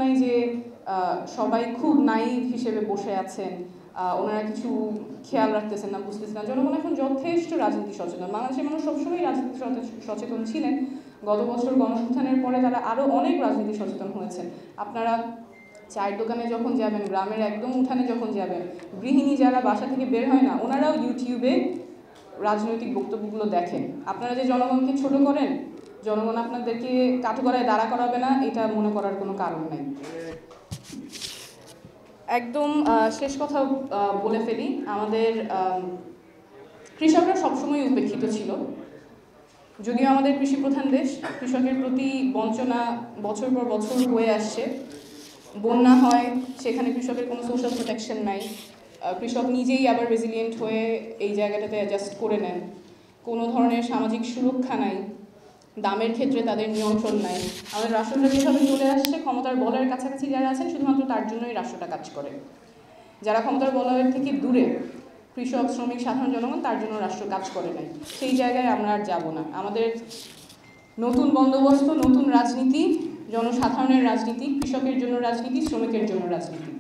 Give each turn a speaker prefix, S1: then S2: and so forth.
S1: নাই যে সবাই খুব নাইভ হিসেবে বসে আছেন, ওনারা কিছু খেয়াল রাখতেছেন না, বুঝতেছেন না। জনগণ এখন যথেষ্ট রাজনীতি সচেতন। বাংলাদেশের মানুষ সবসময় রাজনীতি সচেতন ছিলেন। গত বছর গণঅভ্যুত্থানের পরে তারা আরও অনেক রাজনীতি সচেতন হয়েছেন। আপনারা চায়ের দোকানে যখন যাবেন, গ্রামের একদম উঠানে যখন যাবেন, গৃহিণী যারা বাসা থেকে বের হয় না, ওনারাও ইউটিউবে রাজনৈতিক বক্তব্যগুলো দেখেন। আপনারা যে জনগণকে ছোট করেন, জনগণ আপনাদেরকে কাঠগড়ায় দাঁড়া করাবে না, এটা মনে করার কোনো কারণ নেই। একদম শেষ কথা বলে ফেলি, আমাদের কৃষকরা সবসময় উপেক্ষিত ছিল। যদিও আমাদের কৃষি প্রধান দেশ, কৃষকের প্রতি বঞ্চনা বছর পর বছর হয়ে আসছে। বন্যা হয়, সেখানে কৃষকের কোনো সোশ্যাল প্রোটেকশন নাই, কৃষক নিজেই আবার রেজিলিয়েন্ট হয়ে এই জায়গাটাতে অ্যাডজাস্ট করে নেন। কোনো ধরনের সামাজিক সুরক্ষা নাই, দামের ক্ষেত্রে তাদের নিয়ন্ত্রণ নাই। আমাদের রাষ্ট্রটা যেভাবে চলে আসছে, ক্ষমতার বলয়ের কাছাকাছি যারা আছেন শুধুমাত্র তার জন্যই রাষ্ট্রটা কাজ করে। যারা ক্ষমতার বলয়ের থেকে দূরে, কৃষক, শ্রমিক, সাধারণ জনগণ, তার জন্য রাষ্ট্র কাজ করে নাই। সেই জায়গায় আমরা আর যাব না। আমাদের নতুন বন্দোবস্ত, নতুন রাজনীতি, জনসাধারণের রাজনীতি, কৃষকের জন্য রাজনীতি, শ্রমিকের জন্য রাজনীতি।